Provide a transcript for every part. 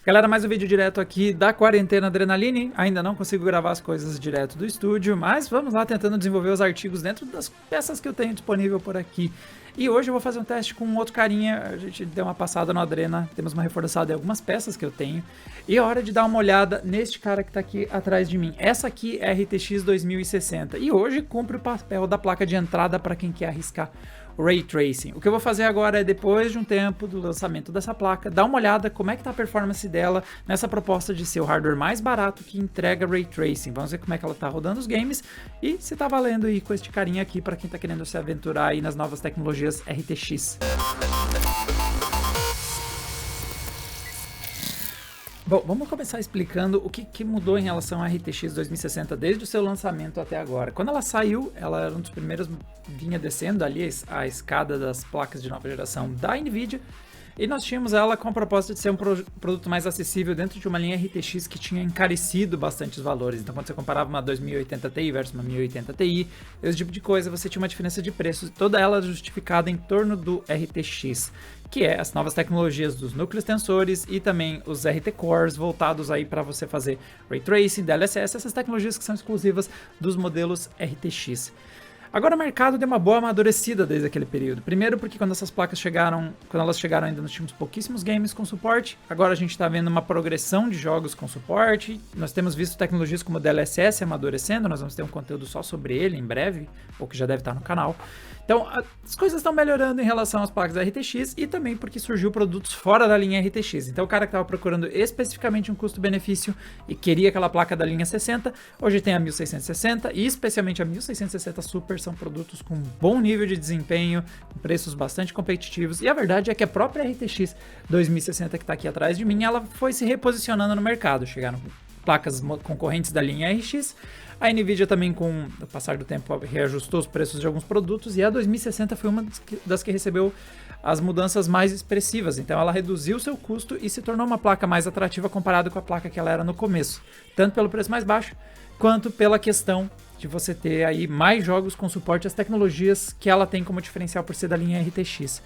Galera, mais um vídeo direto aqui da Quarentena Adrenaline. Ainda não consigo gravar as coisas direto do estúdio, mas vamos lá tentando desenvolver os artigos dentro das peças que eu tenho disponível por aqui. E hoje eu vou fazer um teste com um outro carinha. A gente deu uma passada no Adrena, temos uma reforçada em algumas peças que eu tenho. E é hora de dar uma olhada neste cara que tá aqui atrás de mim. Essa aqui é a RTX 2060 e hoje cumpre o papel da placa de entrada para quem quer arriscar Ray Tracing. O que eu vou fazer agora é, depois de um tempo do lançamento dessa placa, dar uma olhada como é que tá a performance dela nessa proposta de ser o hardware mais barato que entrega Ray Tracing. Vamos ver como é que ela tá rodando os games e se tá valendo aí com este carinha aqui para quem tá querendo se aventurar aí nas novas tecnologias RTX. Bom, vamos começar explicando o que mudou em relação à RTX 2060 desde o seu lançamento até agora. Quando ela saiu, ela era um dos primeiros, vinha descendo ali a escada das placas de nova geração da NVIDIA, e nós tínhamos ela com a proposta de ser um produto mais acessível dentro de uma linha RTX que tinha encarecido bastante os valores. Então, quando você comparava uma 2080 Ti versus uma 1080 Ti, esse tipo de coisa, você tinha uma diferença de preços, toda ela justificada em torno do RTX, que é as novas tecnologias dos núcleos tensores e também os RT Cores voltados aí para você fazer Ray Tracing, DLSS, essas tecnologias que são exclusivas dos modelos RTX. Agora o mercado deu uma boa amadurecida desde aquele período. Primeiro porque quando essas placas chegaram, ainda nós tínhamos pouquíssimos games com suporte. Agora a gente está vendo uma progressão de jogos com suporte. Nós temos visto tecnologias como o DLSS amadurecendo, nós vamos ter um conteúdo só sobre ele em breve, ou que já deve estar no canal. Então as coisas estão melhorando em relação às placas da RTX e também porque surgiu produtos fora da linha RTX. Então o cara que estava procurando especificamente um custo-benefício e queria aquela placa da linha 60, hoje tem a 1660 e especialmente a 1660 Super, são produtos com bom nível de desempenho, com preços bastante competitivos, e a verdade é que a própria RTX 2060 que está aqui atrás de mim, ela foi se reposicionando no mercado. Chegaram placas concorrentes da linha RX, a NVIDIA também, com o passar do tempo, reajustou os preços de alguns produtos, e a 2060 foi uma das que recebeu as mudanças mais expressivas. Então ela reduziu seu custo e se tornou uma placa mais atrativa comparado com a placa que ela era no começo, tanto pelo preço mais baixo, quanto pela questão de você ter aí mais jogos com suporte às tecnologias que ela tem como diferencial por ser da linha RTX.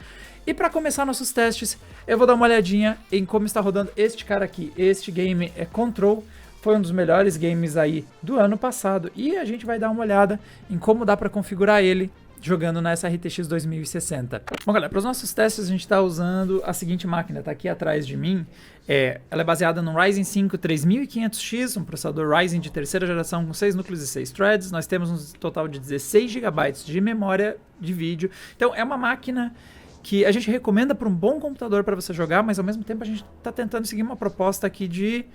E para começar nossos testes, eu vou dar uma olhadinha em como está rodando este cara aqui. Este game é Control, foi um dos melhores games aí do ano passado, e a gente vai dar uma olhada em como dá para configurar ele jogando nessa RTX 2060. Bom, galera, para os nossos testes a gente está usando a seguinte máquina, tá aqui atrás de mim. Ela é baseada no Ryzen 5 3500X, um processador Ryzen de terceira geração com 6 núcleos e 6 threads. Nós temos um total de 16 GB de memória de vídeo. Então é uma máquina que a gente recomenda para um bom computador para você jogar, mas ao mesmo tempo a gente está tentando seguir uma proposta aqui de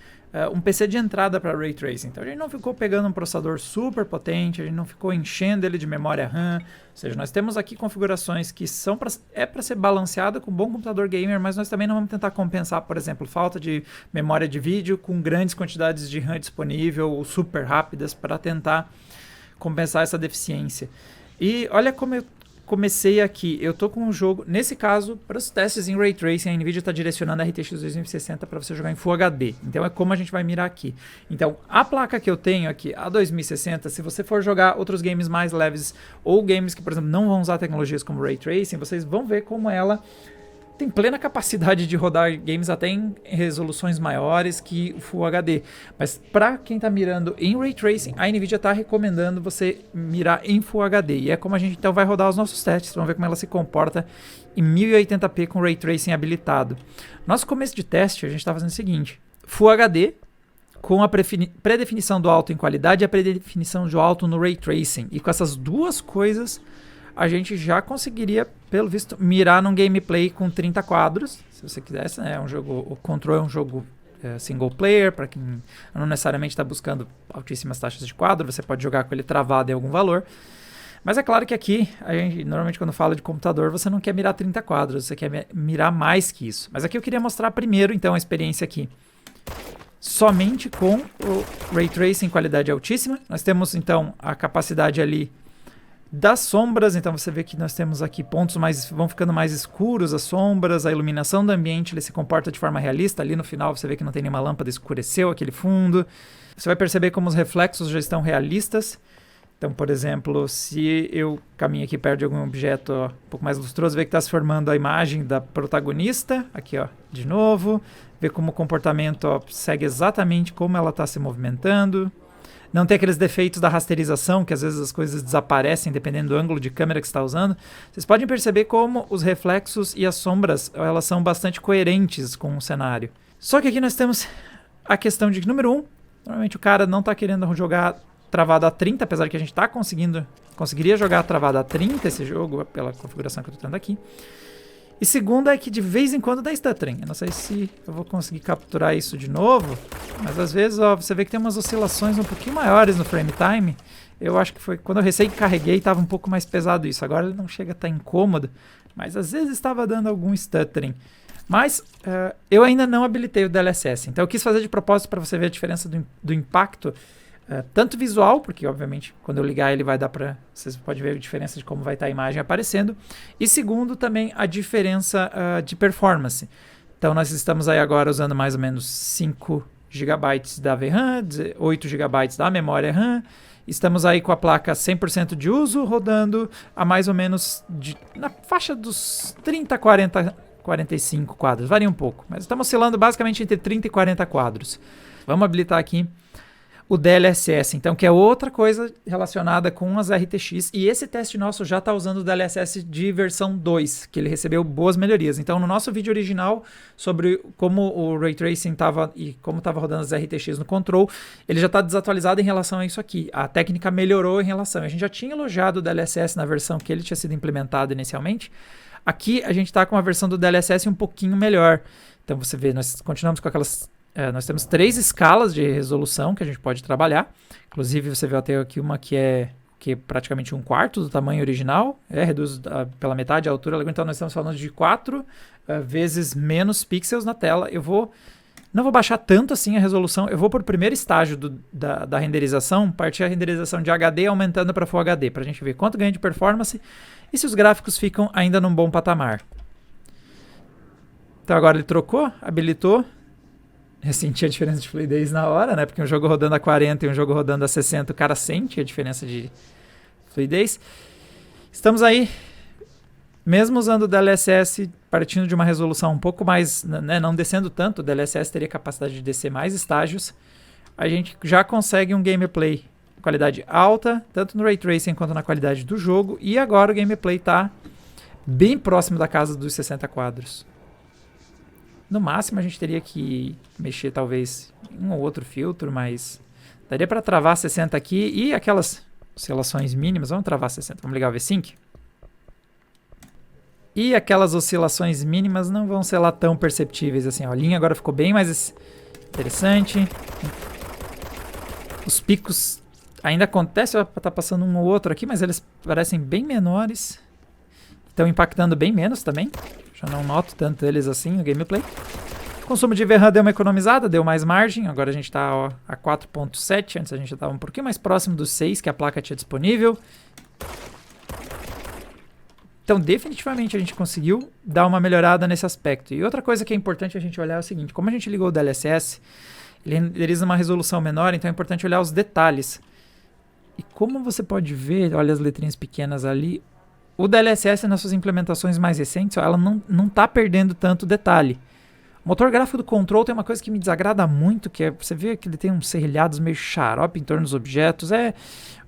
um PC de entrada para Ray Tracing. Então a gente não ficou pegando um processador super potente, a gente não ficou enchendo ele de memória RAM, ou seja, nós temos aqui configurações que são para ser balanceada com um bom computador gamer, mas nós também não vamos tentar compensar, por exemplo, falta de memória de vídeo com grandes quantidades de RAM disponível ou super rápidas para tentar compensar essa deficiência. E olha como eu comecei aqui, eu tô com um jogo, nesse caso, para os testes em Ray Tracing, a NVIDIA está direcionando a RTX 2060 para você jogar em Full HD, então é como a gente vai mirar aqui. Então, a placa que eu tenho aqui, a 2060, se você for jogar outros games mais leves, ou games que, por exemplo, não vão usar tecnologias como Ray Tracing, vocês vão ver como ela tem plena capacidade de rodar games até em resoluções maiores que o Full HD. Mas para quem está mirando em Ray Tracing, a NVIDIA está recomendando você mirar em Full HD. E é como a gente então vai rodar os nossos testes. Vamos ver como ela se comporta em 1080p com Ray Tracing habilitado. Nosso começo de teste, a gente está fazendo o seguinte: Full HD com a pré-definição do alto em qualidade e a pré-definição do alto no Ray Tracing. E com essas duas coisas, a gente já conseguiria, pelo visto, mirar num gameplay com 30 quadros, se você quisesse, né? O Control é um jogo single player, para quem não necessariamente está buscando altíssimas taxas de quadro, você pode jogar com ele travado em algum valor. Mas é claro que aqui, a gente, normalmente quando fala de computador, você não quer mirar 30 quadros, você quer mirar mais que isso. Mas aqui eu queria mostrar primeiro, então, a experiência aqui somente com o Ray Tracing em qualidade altíssima. Nós temos, então, a capacidade ali das sombras, então você vê que nós temos aqui pontos vão ficando mais escuros, as sombras, a iluminação do ambiente, ele se comporta de forma realista. Ali no final você vê que não tem nenhuma lâmpada, escureceu aquele fundo. Você vai perceber como os reflexos já estão realistas. Então, por exemplo, se eu caminho aqui perto de algum objeto ó, um pouco mais lustroso, vê que está se formando a imagem da protagonista, aqui ó, de novo, vê como o comportamento ó, segue exatamente como ela está se movimentando. Não tem aqueles defeitos da rasterização, que às vezes as coisas desaparecem dependendo do ângulo de câmera que você está usando. Vocês podem perceber como os reflexos e as sombras elas são bastante coerentes com o cenário. Só que aqui nós temos a questão de que, número 1, normalmente o cara não está querendo jogar travado a 30, apesar que a gente conseguiria jogar travado a 30 esse jogo, pela configuração que eu estou tendo aqui. E segundo é que de vez em quando dá stuttering. Eu não sei se eu vou conseguir capturar isso de novo, mas às vezes ó, você vê que tem umas oscilações um pouquinho maiores no frame time. Eu acho que foi quando eu recém carreguei estava um pouco mais pesado isso. Agora ele não chega a estar incômodo, mas às vezes estava dando algum stuttering. Mas eu ainda não habilitei o DLSS, então eu quis fazer de propósito para você ver a diferença do impacto. Tanto visual, porque obviamente quando eu ligar ele vai dar para... Vocês podem ver a diferença de como vai estar a imagem aparecendo. E segundo também a diferença de performance. Então nós estamos aí agora usando mais ou menos 5 GB da VRAM, 8 GB da memória RAM. Estamos aí com a placa 100% de uso, rodando a mais ou menos na faixa dos 30, 40, 45 quadros. Varia um pouco, mas estamos oscilando basicamente entre 30 e 40 quadros. Vamos habilitar aqui o DLSS, então, que é outra coisa relacionada com as RTX, e esse teste nosso já está usando o DLSS de versão 2, que ele recebeu boas melhorias. Então, no nosso vídeo original sobre como o Ray Tracing estava e como estava rodando as RTX no Control, ele já está desatualizado em relação a isso aqui. A técnica melhorou em relação. A gente já tinha elogiado o DLSS na versão que ele tinha sido implementado inicialmente. Aqui a gente está com uma versão do DLSS um pouquinho melhor. Então, você vê, nós continuamos com aquelas... nós temos 3 escalas de resolução que a gente pode trabalhar. Inclusive, você vê até aqui uma que é praticamente 1/4 do tamanho original. Reduz pela metade a altura. Então, nós estamos falando de 4 vezes menos pixels na tela. Não vou baixar tanto assim a resolução. Eu vou por primeiro estágio da renderização, partir a renderização de HD aumentando para Full HD, para a gente ver quanto ganha de performance e se os gráficos ficam ainda num bom patamar. Então, agora ele trocou, habilitou. Eu senti a diferença de fluidez na hora, né? Porque um jogo rodando a 40 e um jogo rodando a 60, o cara sente a diferença de fluidez. Estamos aí, mesmo usando o DLSS, partindo de uma resolução um pouco mais, né, não descendo tanto, o DLSS teria capacidade de descer mais estágios, a gente já consegue um gameplay de qualidade alta, tanto no Ray Tracing quanto na qualidade do jogo, e agora o gameplay está bem próximo da casa dos 60 quadros. No máximo a gente teria que mexer talvez em um ou outro filtro, mas daria para travar 60 aqui e aquelas oscilações mínimas. Vamos travar 60, vamos ligar o V-Sync. E aquelas oscilações mínimas não vão ser lá tão perceptíveis assim. Ó, a linha agora ficou bem mais interessante. Os picos ainda acontecem, tá passando um ou outro aqui, mas eles parecem bem menores. Estão impactando bem menos também. Já não noto tanto eles assim no gameplay. O consumo de VRAM deu uma economizada, deu mais margem. Agora a gente está a 4.7. Antes a gente estava um pouquinho mais próximo dos 6 que a placa tinha disponível. Então, definitivamente, a gente conseguiu dar uma melhorada nesse aspecto. E outra coisa que é importante a gente olhar é o seguinte. Como a gente ligou o DLSS, ele renderiza uma resolução menor, então é importante olhar os detalhes. E como você pode ver, olha as letrinhas pequenas ali, o DLSS nas suas implementações mais recentes, ela não está perdendo tanto detalhe. O motor gráfico do Control tem uma coisa que me desagrada muito, que é, você vê que ele tem uns serrilhados meio xarope em torno dos objetos. É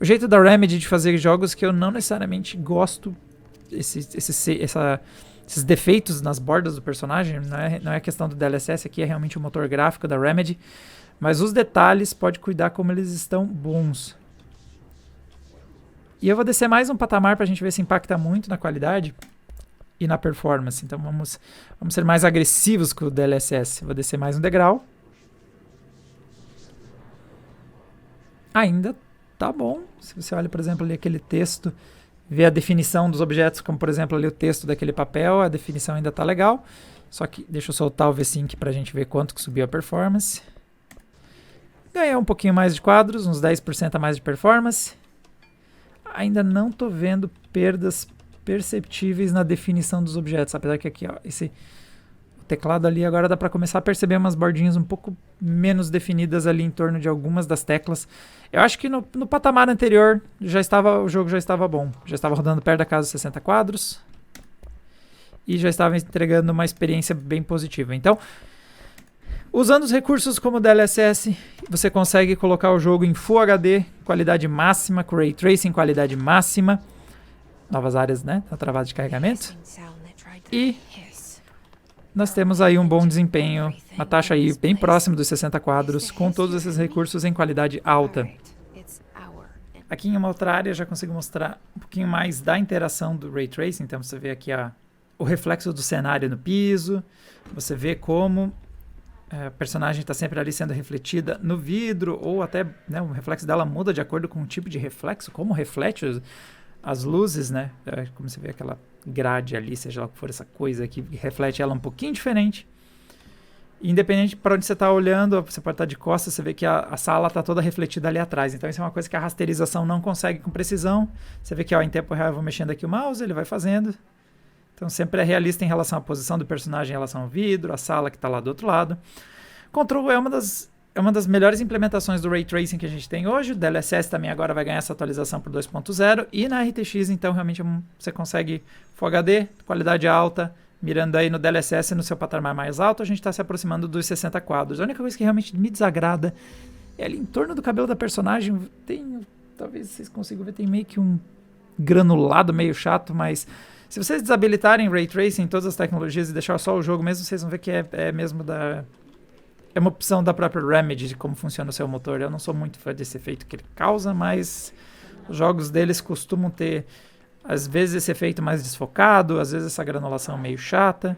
o jeito da Remedy de fazer jogos que eu não necessariamente gosto. Esses defeitos nas bordas do personagem, não é questão do DLSS, aqui é realmente o motor gráfico da Remedy, mas os detalhes pode cuidar como eles estão bons. E eu vou descer mais um patamar para a gente ver se impacta muito na qualidade e na performance. Então vamos ser mais agressivos com o DLSS. Vou descer mais um degrau. Ainda tá bom. Se você olha, por exemplo, ali aquele texto, vê a definição dos objetos, como por exemplo ali o texto daquele papel, a definição ainda tá legal. Só que deixa eu soltar o V-Sync para a gente ver quanto que subiu a performance. Ganhou um pouquinho mais de quadros, uns 10% a mais de performance. Ainda não estou vendo perdas perceptíveis na definição dos objetos, apesar que aqui ó, o teclado ali, agora dá para começar a perceber umas bordinhas um pouco menos definidas ali em torno de algumas das teclas. Eu acho que no patamar anterior o jogo já estava bom. Já estava rodando perto da casa dos 60 quadros. E já estava entregando uma experiência bem positiva. Então, usando os recursos como o DLSS, você consegue colocar o jogo em Full HD, qualidade máxima, com Ray Tracing, qualidade máxima. Novas áreas, né? Tá travado de carregamento. E nós temos aí um bom desempenho, uma taxa aí bem próxima dos 60 quadros, com todos esses recursos em qualidade alta. Aqui em uma outra área já consigo mostrar um pouquinho mais da interação do Ray Tracing. Então você vê aqui o reflexo do cenário no piso, você vê como a personagem está sempre ali sendo refletida no vidro, ou até, né, o reflexo dela muda de acordo com o tipo de reflexo, como reflete as luzes, né? Como você vê aquela grade ali, seja lá o que for essa coisa aqui, que reflete ela um pouquinho diferente. Independente para onde você está olhando, você pode estar de costas, você vê que a sala está toda refletida ali atrás. Então isso é uma coisa que a rasterização não consegue com precisão. Você vê que em tempo real eu vou mexendo aqui o mouse, ele vai fazendo. Então sempre é realista em relação à posição do personagem em relação ao vidro, a sala que está lá do outro lado. Control é uma das melhores implementações do Ray Tracing que a gente tem hoje. O DLSS também agora vai ganhar essa atualização para 2.0. E na RTX, então, realmente você consegue Full HD, qualidade alta, mirando aí no DLSS no seu patamar mais alto, a gente está se aproximando dos 60 quadros. A única coisa que realmente me desagrada é ali em torno do cabelo da personagem. Talvez vocês consigam ver, tem meio que um granulado meio chato, mas se vocês desabilitarem Ray Tracing em todas as tecnologias e deixar só o jogo mesmo, vocês vão ver que é mesmo é uma opção da própria Remedy de como funciona o seu motor. Eu não sou muito fã desse efeito que ele causa, mas os jogos deles costumam ter, às vezes, esse efeito mais desfocado, às vezes essa granulação meio chata.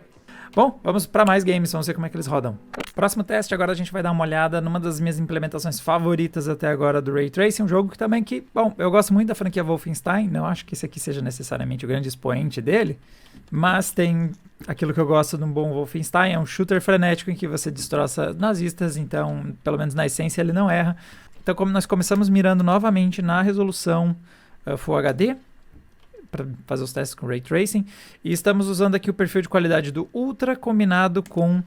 Bom, vamos para mais games, vamos ver como é que eles rodam. Próximo teste, agora a gente vai dar uma olhada numa das minhas implementações favoritas até agora do Ray Tracing, um jogo que bom, eu gosto muito da franquia Wolfenstein, não acho que esse aqui seja necessariamente o grande expoente dele, mas tem aquilo que eu gosto de um bom Wolfenstein, é um shooter frenético em que você destroça nazistas, então, pelo menos na essência, ele não erra. Então, como nós começamos mirando novamente na resolução Full HD, para fazer os testes com Ray Tracing, e estamos usando aqui o perfil de qualidade do Ultra combinado com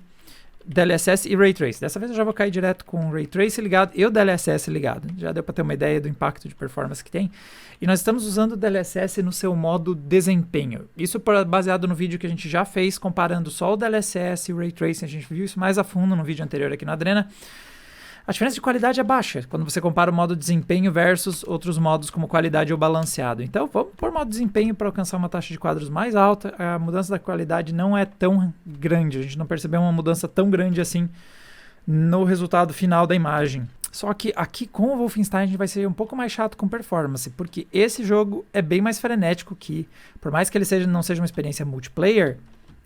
DLSS e Ray Trace. Dessa vez eu já vou cair direto com o Ray Trace ligado e o DLSS ligado. Já deu para ter uma ideia do impacto de performance que tem. E nós estamos usando o DLSS no seu modo desempenho. Isso baseado no vídeo que a gente já fez, comparando só o DLSS e o Ray Tracing. A gente viu isso mais a fundo no vídeo anterior aqui na Adrena. A diferença de qualidade é baixa quando você compara o modo desempenho versus outros modos como qualidade ou balanceado. Então vamos por modo desempenho para alcançar uma taxa de quadros mais alta. A mudança da qualidade não é tão grande, a gente não percebeu uma mudança tão grande assim no resultado final da imagem. Só que aqui com o Wolfenstein a gente vai ser um pouco mais chato com performance, porque esse jogo é bem mais frenético que, por mais que ele não seja uma experiência multiplayer,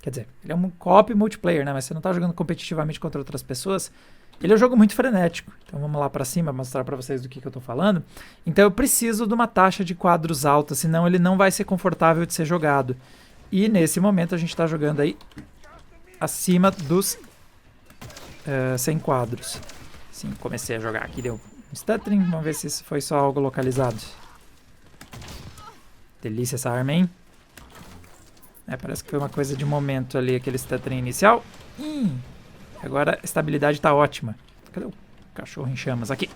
quer dizer, ele é um co-op multiplayer, né? Mas você não está jogando competitivamente contra outras pessoas. Ele é um jogo muito frenético. Então vamos lá para cima mostrar para vocês do que eu estou falando. Então eu preciso de uma taxa de quadros alta, senão ele não vai ser confortável de ser jogado. E nesse momento a gente está jogando aí acima dos 100 quadros. Sim, comecei a jogar aqui, deu um stuttering. Vamos ver se isso foi só algo localizado. Delícia essa arma, hein? Parece que foi uma coisa de momento ali, aquele stuttering inicial. Agora a estabilidade tá ótima. Cadê o cachorro em chamas? Aqui.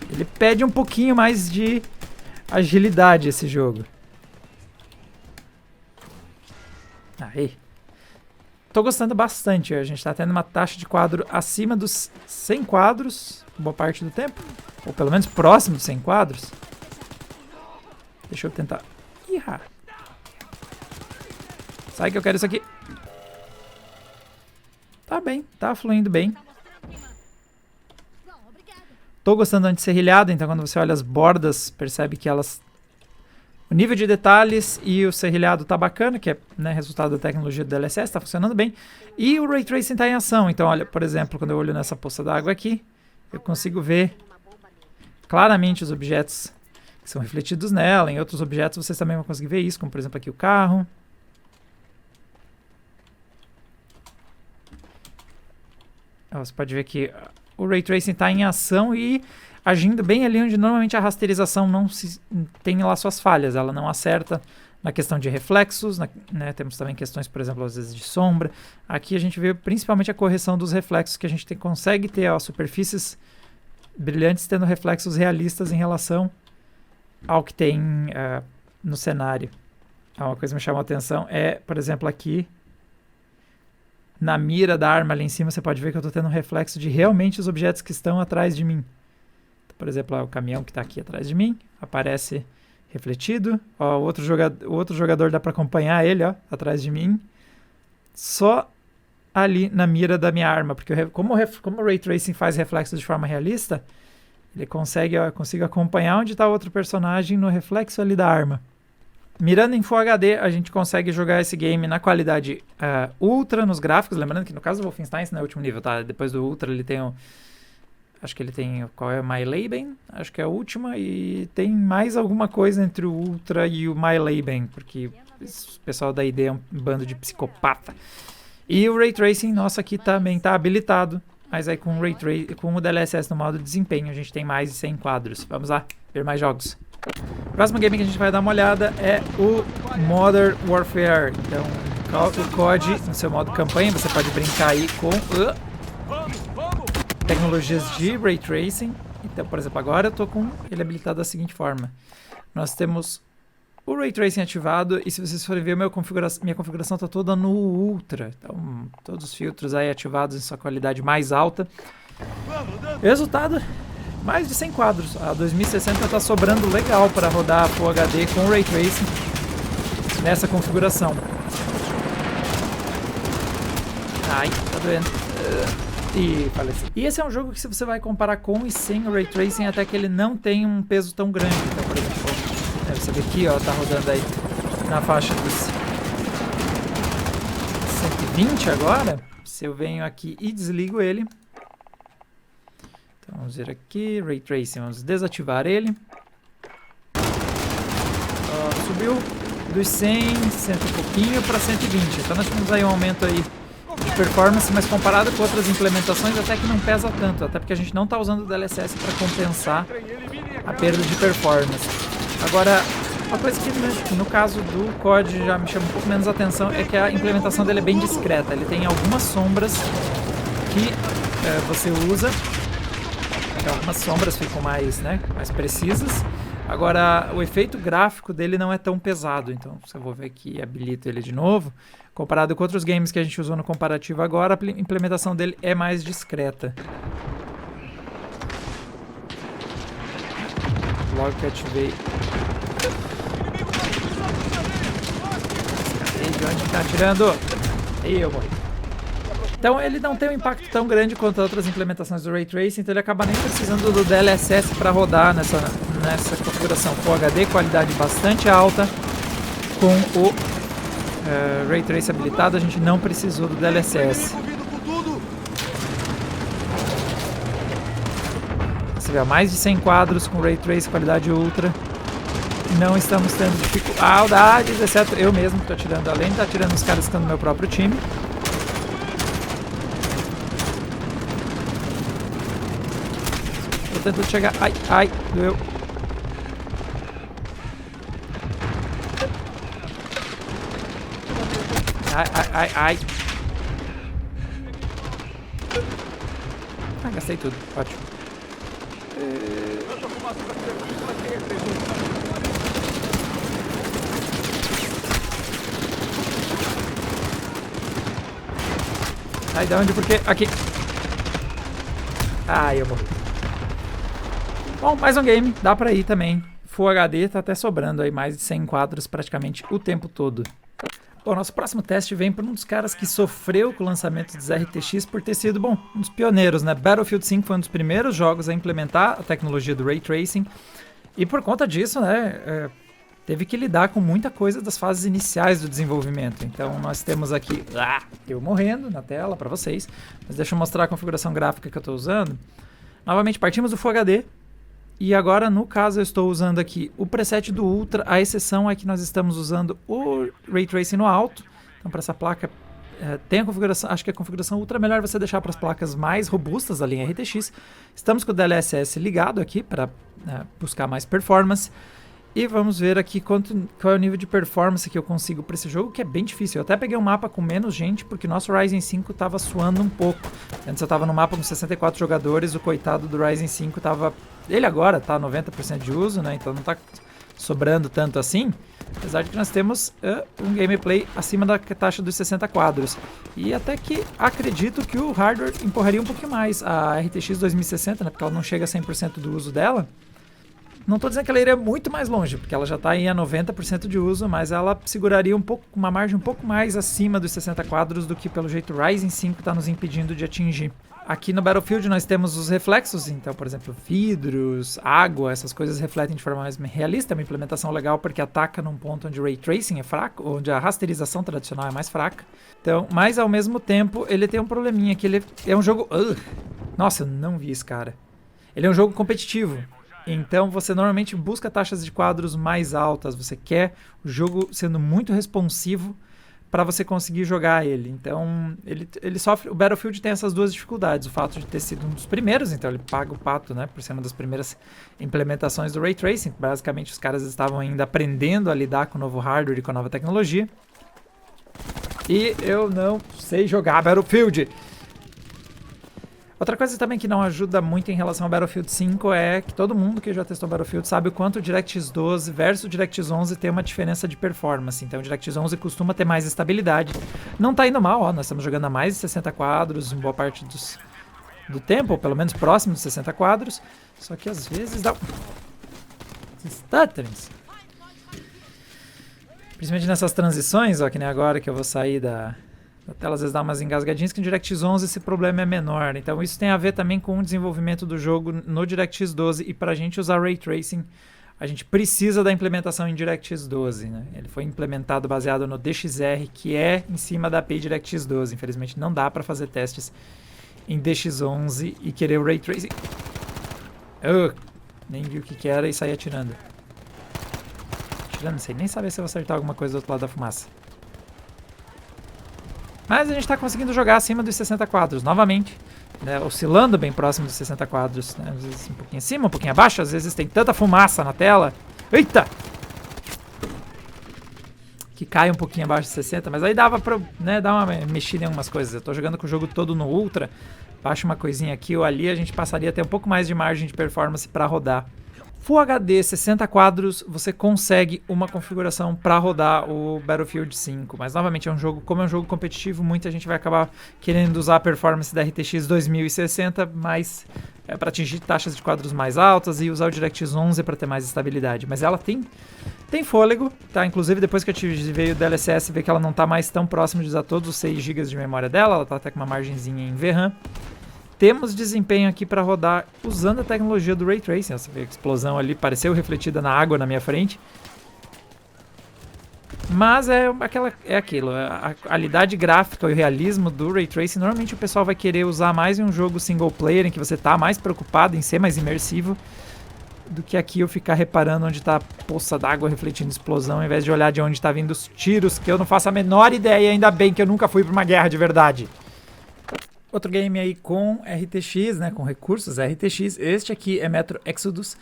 Ele pede um pouquinho mais de agilidade esse jogo. Aí. Tô gostando bastante. A gente tá tendo uma taxa de quadro acima dos 100 quadros, boa parte do tempo. Ou pelo menos próximo dos 100 quadros. Deixa eu tentar. Sai que eu quero isso aqui. Tá bem, tá fluindo bem. Tô gostando de serrilhado, então quando você olha as bordas, percebe que elas... O nível de detalhes e o serrilhado tá bacana, que é, né, resultado da tecnologia do DLSS, tá funcionando bem. E o Ray Tracing tá em ação, então olha, por exemplo, quando eu olho nessa poça d'água aqui, eu consigo ver claramente os objetos que são refletidos nela. Em outros objetos vocês também vão conseguir ver isso, como por exemplo aqui o carro. Você pode ver que o Ray Tracing está em ação e agindo bem ali onde normalmente a rasterização não tem lá suas falhas. Ela não acerta na questão de reflexos, né, temos também questões, por exemplo, às vezes de sombra. Aqui a gente vê principalmente a correção dos reflexos, que a gente consegue ter superfícies brilhantes tendo reflexos realistas em relação ao que tem no cenário. Uma coisa que me chamou a atenção é, por exemplo, aqui na mira da arma ali em cima, você pode ver que eu estou tendo um reflexo de realmente os objetos que estão atrás de mim. Então, por exemplo, o caminhão que está aqui atrás de mim aparece refletido. Ó, o outro jogador dá para acompanhar ele, ó, atrás de mim. Só ali na mira da minha arma, porque como o Ray Tracing faz reflexos de forma realista, ele consegue, ó, eu consigo acompanhar onde está o outro personagem no reflexo ali da arma. Mirando em Full HD, a gente consegue jogar esse game na qualidade Ultra nos gráficos, lembrando que no caso do Wolfenstein esse não é o último nível, tá? Depois do Ultra ele tem acho que ele tem, qual é o My Leben? Acho que é a última, e tem mais alguma coisa entre o Ultra e o My Leben, porque o pessoal da ID é um bando de psicopata. E o Ray Tracing nosso aqui também está habilitado, mas aí com o DLSS no modo desempenho a gente tem mais de 100 quadros. Vamos lá, ver mais jogos. O próximo game que a gente vai dar uma olhada é o Modern Warfare. Então, o COD no seu modo campanha, você pode brincar aí com tecnologias de Ray Tracing. Então, por exemplo, agora eu estou com ele habilitado da seguinte forma. Nós temos o Ray Tracing ativado, e se vocês forem ver, minha configuração está toda no Ultra. Então, todos os filtros aí ativados em sua qualidade mais alta. Resultado, mais de 100 quadros. A 2060 está sobrando legal para rodar Full HD com Ray Tracing nessa configuração. Ai, tá doendo. E faleci. E esse é um jogo que, se você vai comparar com e sem o Ray Tracing, até que ele não tem um peso tão grande. Então, por exemplo, você vê aqui, ó, tá rodando aí na faixa dos 120 agora. Se eu venho aqui e desligo ele. Então vamos ver aqui, Ray Tracing, vamos desativar ele. Subiu dos 100, 100 e pouquinho para 120. Então nós temos aí um aumento aí de performance, mas comparado com outras implementações até que não pesa tanto, até porque a gente não está usando o DLSS para compensar a perda de performance. Agora, uma coisa que no caso do COD já me chama um pouco menos atenção é que a implementação dele é bem discreta. Ele tem algumas sombras que você usa, então, algumas sombras ficam mais precisas. Agora, o efeito gráfico dele não é tão pesado, então se eu vou ver aqui e habilito ele de novo, comparado com outros games que a gente usou no comparativo agora, a implementação dele é mais discreta. Logo que eu ativei... De onde está atirando? E eu morri. Então ele não tem um impacto tão grande quanto outras implementações do Ray Tracing, então ele acaba nem precisando do DLSS para rodar nessa configuração Full HD, qualidade bastante alta. Com o Ray Tracing habilitado, a gente não precisou do DLSS. Você vê, mais de 100 quadros com Ray Tracing, qualidade ultra. Não estamos tendo dificuldades, exceto eu mesmo que estou atirando, além de estar atirando os caras que estão no meu próprio time. Estou tentando chegar. Ai, doeu. Ai. Ah, gastei tudo, ótimo. Sai da onde? Porque aqui. Ai, eu morri. Bom, mais um game, dá pra ir também. Full HD tá até sobrando aí mais de 100 quadros praticamente o tempo todo. Bom, nosso próximo teste vem para um dos caras que sofreu com o lançamento dos RTX por ter sido, bom, um dos pioneiros, né? Battlefield 5 foi um dos primeiros jogos a implementar a tecnologia do Ray Tracing. E por conta disso, né, teve que lidar com muita coisa das fases iniciais do desenvolvimento. Então nós temos aqui, eu morrendo na tela para vocês, mas deixa eu mostrar a configuração gráfica que eu estou usando. Novamente, partimos do Full HD. E agora, no caso, eu estou usando aqui o preset do Ultra. A exceção é que nós estamos usando o Ray Tracing no alto. Então, para essa placa, tem a configuração... Acho que a configuração Ultra é melhor você deixar para as placas mais robustas da linha RTX. Estamos com o DLSS ligado aqui para buscar mais performance. E vamos ver aqui qual é o nível de performance que eu consigo para esse jogo, que é bem difícil. Eu até peguei um mapa com menos gente, porque nosso Ryzen 5 tava suando um pouco. Antes eu tava no mapa com 64 jogadores, o coitado do Ryzen 5 tava... Ele agora tá 90% de uso, né? Então não tá sobrando tanto assim. Apesar de que nós temos um gameplay acima da taxa dos 60 quadros. E até que acredito que o hardware empurraria um pouquinho mais a RTX 2060, né? Porque ela não chega a 100% do uso dela. Não estou dizendo que ela iria muito mais longe, porque ela já está em a 90% de uso, mas ela seguraria um pouco, uma margem um pouco mais acima dos 60 quadros do que pelo jeito o Ryzen 5 está nos impedindo de atingir. Aqui no Battlefield nós temos os reflexos, então, por exemplo, vidros, água, essas coisas refletem de forma mais realista, é uma implementação legal porque ataca num ponto onde o Ray Tracing é fraco, onde a rasterização tradicional é mais fraca. Então, mas ao mesmo tempo ele tem um probleminha, que ele é um jogo... Nossa, eu não vi esse cara. Ele é um jogo competitivo. Então você normalmente busca taxas de quadros mais altas, você quer o jogo sendo muito responsivo para você conseguir jogar ele. Então ele sofre, o Battlefield tem essas duas dificuldades, o fato de ter sido um dos primeiros, então ele paga o pato, né, por ser uma das primeiras implementações do Ray Tracing. Basicamente os caras estavam ainda aprendendo a lidar com o novo hardware e com a nova tecnologia. E eu não sei jogar Battlefield. Outra coisa também que não ajuda muito em relação ao Battlefield 5 é que todo mundo que já testou Battlefield sabe o quanto o DirectX 12 versus o DirectX 11 tem uma diferença de performance. Então o DirectX 11 costuma ter mais estabilidade. Não tá indo mal, ó, nós estamos jogando a mais de 60 quadros em boa parte do tempo, ou pelo menos próximo de 60 quadros. Só que às vezes dá... stutterings. Principalmente nessas transições, ó, que nem agora que eu vou sair da tela, às vezes dá umas engasgadinhas, que no DirectX 11 esse problema é menor. Então isso tem a ver também com o desenvolvimento do jogo no DirectX 12, e para a gente usar Ray Tracing, a gente precisa da implementação em DirectX 12, né? Ele foi implementado baseado no DXR, que é em cima da API DirectX 12. Infelizmente não dá para fazer testes em DX11 e querer o Ray Tracing. Nem vi o que era e saí atirando. Não sei nem saber se eu vou acertar alguma coisa do outro lado da fumaça. Mas a gente está conseguindo jogar acima dos 60 quadros, novamente, né, oscilando bem próximo dos 60 quadros, né, às vezes um pouquinho acima, um pouquinho abaixo, às vezes tem tanta fumaça na tela. Eita! Que cai um pouquinho abaixo de 60, mas aí dava pra, né, dar uma mexida em algumas coisas. Eu tô jogando com o jogo todo no Ultra, baixa uma coisinha aqui ou ali, a gente passaria a ter um pouco mais de margem de performance para rodar. Full HD 60 quadros, você consegue uma configuração para rodar o Battlefield 5, mas novamente é um jogo, como é um jogo competitivo, muita gente vai acabar querendo usar a performance da RTX 2060, mas é para atingir taxas de quadros mais altas e usar o DirectX 11 para ter mais estabilidade. Mas ela tem fôlego, tá? Inclusive depois que eu ativei o DLSS, vê que ela não está mais tão próximo de usar todos os 6 GB de memória dela, ela está até com uma margenzinha em VRAM. Temos desempenho aqui para rodar usando a tecnologia do Ray Tracing. Você vê a explosão ali, pareceu refletida na água na minha frente. Mas é aquilo, a qualidade gráfica e o realismo do Ray Tracing, normalmente o pessoal vai querer usar mais em um jogo single player, em que você está mais preocupado em ser mais imersivo, do que aqui eu ficar reparando onde está a poça d'água refletindo explosão, ao invés de olhar de onde está vindo os tiros, que eu não faço a menor ideia, ainda bem que eu nunca fui para uma guerra de verdade. Outro game aí com RTX, né, com recursos RTX, este aqui é Metro Exodus,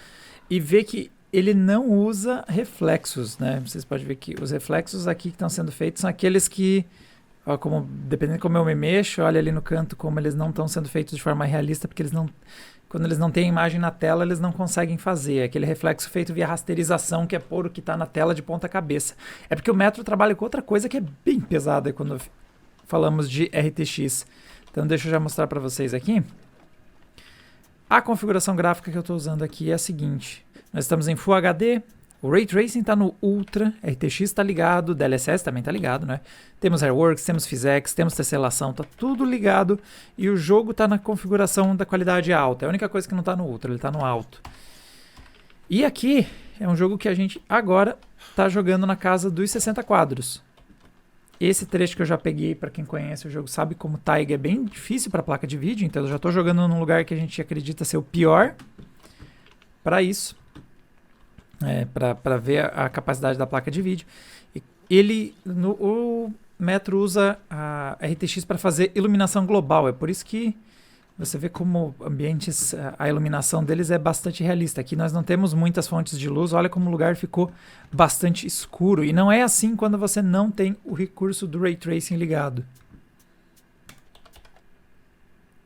e vê que ele não usa reflexos, né, vocês podem ver que os reflexos aqui que estão sendo feitos são aqueles que, ó, dependendo de como eu me mexo, olha ali no canto como eles não estão sendo feitos de forma realista, porque quando eles não têm a imagem na tela, eles não conseguem fazer, é aquele reflexo feito via rasterização, que é pôr o que está na tela de ponta cabeça. É porque o Metro trabalha com outra coisa que é bem pesada quando falamos de RTX. Então deixa eu já mostrar para vocês aqui. A configuração gráfica que eu estou usando aqui é a seguinte. Nós estamos em Full HD, o Ray Tracing está no Ultra, RTX está ligado, DLSS também está ligado, né? Temos Airworks, temos PhysX, temos tesselação, está tudo ligado. E o jogo está na configuração da qualidade alta. É a única coisa que não está no Ultra, ele está no alto. E aqui é um jogo que a gente agora está jogando na casa dos 60 quadros. Esse trecho que eu já peguei, para quem conhece o jogo sabe como Taiga é bem difícil para placa de vídeo, então eu já estou jogando num lugar que a gente acredita ser o pior para isso, para ver a capacidade da placa de vídeo. O Metro usa a RTX para fazer iluminação global, é por isso que Você vê como ambientes, a iluminação deles é bastante realista. Aqui nós não temos muitas fontes de luz, olha como o lugar ficou bastante escuro. E não é assim quando você não tem o recurso do Ray Tracing ligado.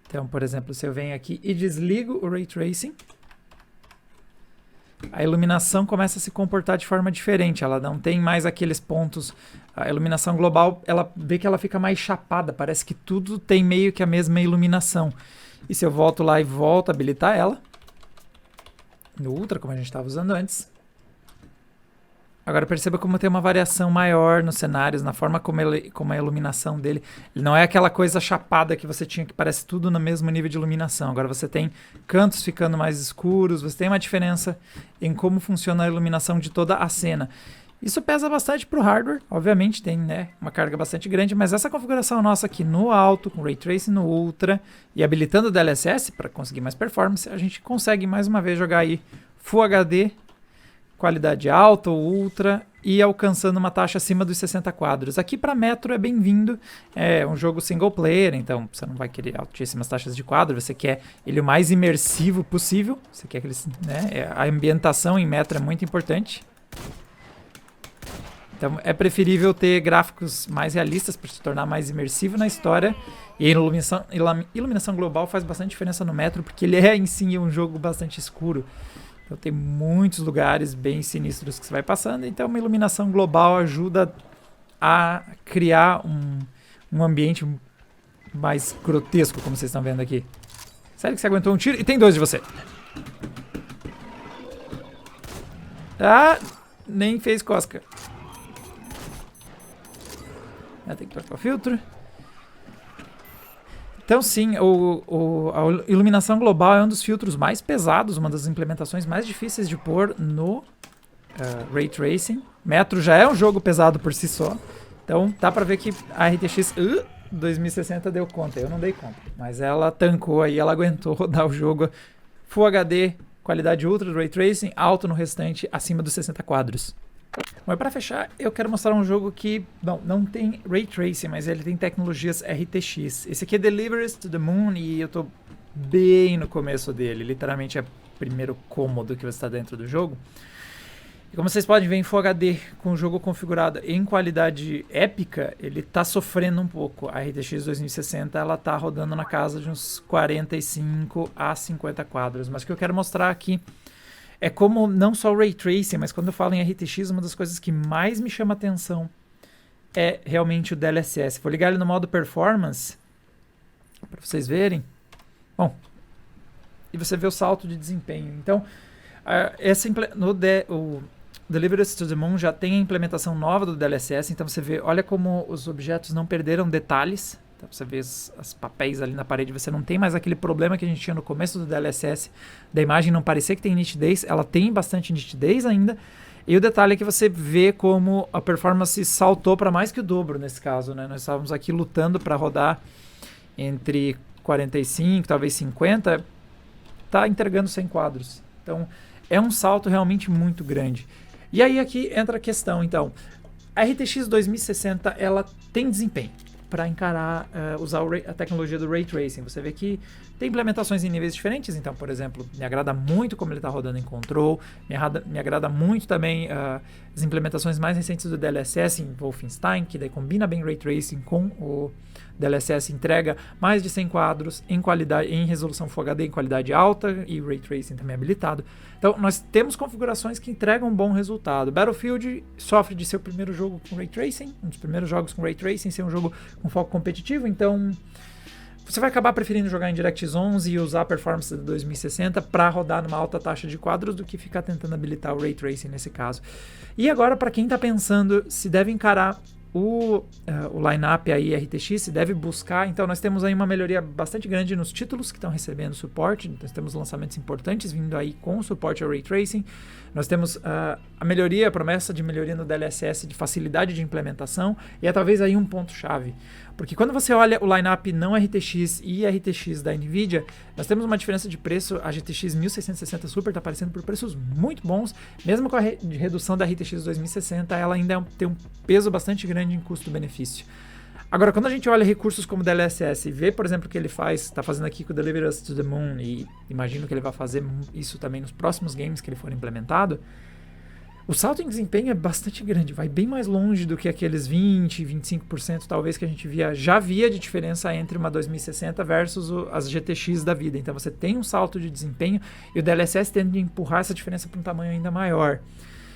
Então, por exemplo, se eu venho aqui e desligo o Ray Tracing, a iluminação começa a se comportar de forma diferente. Ela não tem mais aqueles pontos. A iluminação global, ela vê que ela fica mais chapada. Parece que tudo tem meio que a mesma iluminação. E se eu volto lá e volto a habilitar ela, no Ultra, como a gente estava usando antes, agora perceba como tem uma variação maior nos cenários, na forma como a iluminação dele. Ele não é aquela coisa chapada que você tinha, que parece tudo no mesmo nível de iluminação. Agora você tem cantos ficando mais escuros, você tem uma diferença em como funciona a iluminação de toda a cena. Isso pesa bastante para o hardware, obviamente tem, né, uma carga bastante grande, mas essa configuração nossa aqui no alto, com Ray Tracing no Ultra e habilitando o DLSS para conseguir mais performance, a gente consegue mais uma vez jogar aí Full HD, qualidade alta ou Ultra e alcançando uma taxa acima dos 60 quadros. Aqui para Metro é bem-vindo, é um jogo single player, então você não vai querer altíssimas taxas de quadro, você quer ele o mais imersivo possível, você quer que ele, né, a ambientação em Metro é muito importante. Então é preferível ter gráficos mais realistas para se tornar mais imersivo na história. E a iluminação global faz bastante diferença no Metro, porque ele é em si um jogo bastante escuro. Então tem muitos lugares bem sinistros que você vai passando. Então uma iluminação global ajuda a criar um ambiente mais grotesco, como vocês estão vendo aqui. Sério que você aguentou um tiro? E tem dois de você. Ah, nem fez cosca. Tem que trocar o filtro. Então sim, a iluminação global é um dos filtros mais pesados, uma das implementações mais difíceis de pôr no Ray Tracing. Metro já é um jogo pesado por si só, então dá pra ver que a RTX 2060 deu conta, eu não dei conta, mas ela tancou aí, ela aguentou rodar o jogo Full HD, qualidade ultra do Ray Tracing, alto no restante, acima dos 60 quadros. Bom, para fechar, eu quero mostrar um jogo que não tem Ray Tracing, mas ele tem tecnologias RTX. Esse aqui é Deliver Us to the Moon e eu tô bem no começo dele. Literalmente é o primeiro cômodo que você está dentro do jogo. E como vocês podem ver em Full HD, com o jogo configurado em qualidade épica, ele tá sofrendo um pouco. A RTX 2060 ela tá rodando na casa de uns 45 a 50 quadros. Mas o que eu quero mostrar aqui é como não só o Ray Tracing, mas quando eu falo em RTX, uma das coisas que mais me chama atenção é realmente o DLSS. Vou ligar ele no modo Performance, para vocês verem. Bom, e você vê o salto de desempenho. Então, o Deliver Us to the Moon já tem a implementação nova do DLSS, então você vê, olha como os objetos não perderam detalhes. Então você vê os papéis ali na parede, você não tem mais aquele problema que a gente tinha no começo do DLSS, da imagem não parecer que tem nitidez, ela tem bastante nitidez ainda, e o detalhe é que você vê como a performance saltou para mais que o dobro nesse caso, né? Nós estávamos aqui lutando para rodar entre 45, talvez 50, tá entregando 100 quadros. Então é um salto realmente muito grande. E aí aqui entra a questão, então, a RTX 2060 ela tem desempenho para encarar, usar a tecnologia do Ray Tracing. Você vê que tem implementações em níveis diferentes, então, por exemplo, me agrada muito como ele está rodando em Control, me agrada muito também as implementações mais recentes do DLSS em Wolfenstein, que daí combina bem Ray Tracing com o DLSS, entrega mais de 100 quadros em qualidade, em resolução Full HD em qualidade alta e Ray Tracing também habilitado. Então, nós temos configurações que entregam um bom resultado. Battlefield sofre de ser o primeiro jogo com Ray Tracing, um dos primeiros jogos com Ray Tracing, ser um jogo com foco competitivo, então você vai acabar preferindo jogar em DirectX 11 e usar a performance de 2060 para rodar numa alta taxa de quadros do que ficar tentando habilitar o Ray Tracing nesse caso. E agora, para quem está pensando se deve encarar o line-up aí RTX, se deve buscar, então nós temos aí uma melhoria bastante grande nos títulos que estão recebendo suporte, nós temos lançamentos importantes vindo aí com suporte ao Ray Tracing, nós temos a melhoria, a promessa de melhoria no DLSS de facilidade de implementação, e é talvez aí um ponto-chave, porque quando você olha o line-up não RTX e RTX da NVIDIA, nós temos uma diferença de preço, a GTX 1660 Super está aparecendo por preços muito bons, mesmo com a redução da RTX 2060, ela ainda tem um peso bastante grande em custo-benefício. Agora, quando a gente olha recursos como o DLSS e vê, por exemplo, o que ele está fazendo aqui com o Deliver Us to the Moon, e imagino que ele vai fazer isso também nos próximos games que ele for implementado, o salto em desempenho é bastante grande, vai bem mais longe do que aqueles 20, 25% talvez que a gente já via de diferença entre uma 2060 versus as GTX da vida. Então você tem um salto de desempenho e o DLSS tende a empurrar essa diferença para um tamanho ainda maior.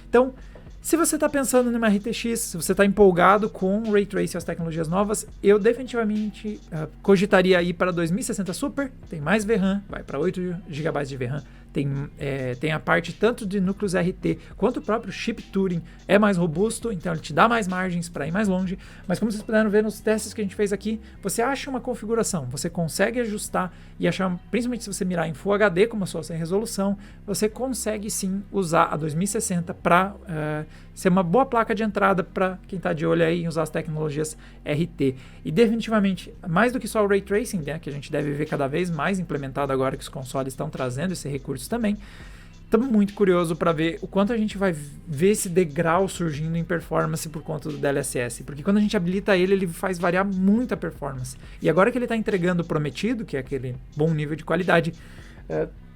Então, se você está pensando numa RTX, se você está empolgado com o Ray Tracing e as tecnologias novas, eu definitivamente cogitaria ir para 2060 Super, tem mais VRAM, vai para 8 GB de VRAM, tem a parte tanto de núcleos RT quanto o próprio chip Turing é mais robusto, então ele te dá mais margens para ir mais longe, mas como vocês puderam ver nos testes que a gente fez aqui, você acha uma configuração, você consegue ajustar e achar, principalmente se você mirar em Full HD como a sua resolução, você consegue sim usar a 2060 para ser uma boa placa de entrada para quem está de olho aí em usar as tecnologias RT. E definitivamente, mais do que só o Ray Tracing, né, que a gente deve ver cada vez mais implementado agora que os consoles estão trazendo esse recurso também, estamos muito curiosos para ver o quanto a gente vai ver esse degrau surgindo em performance por conta do DLSS, porque quando a gente habilita ele faz variar muito a performance. E agora que ele está entregando o prometido, que é aquele bom nível de qualidade,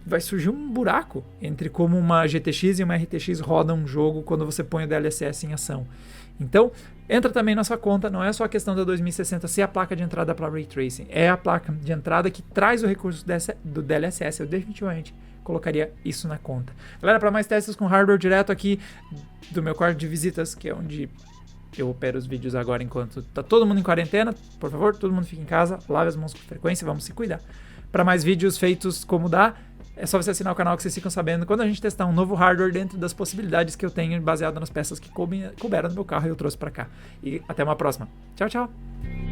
vai surgir um buraco entre como uma GTX e uma RTX rodam um jogo quando você põe o DLSS em ação. Então, entra também na sua conta, não é só a questão da 2060 ser a placa de entrada para Ray Tracing, é a placa de entrada que traz o recurso do DLSS. Eu definitivamente colocaria isso na conta. Galera, para mais testes com hardware direto aqui do meu quarto de visitas, que é onde eu opero os vídeos agora enquanto tá todo mundo em quarentena, por favor, todo mundo fica em casa, lave as mãos com frequência, vamos se cuidar. Para mais vídeos feitos como dá, é só você assinar o canal que vocês ficam sabendo quando a gente testar um novo hardware dentro das possibilidades que eu tenho baseado nas peças que couberam no meu carro e eu trouxe para cá. E até uma próxima. Tchau, tchau!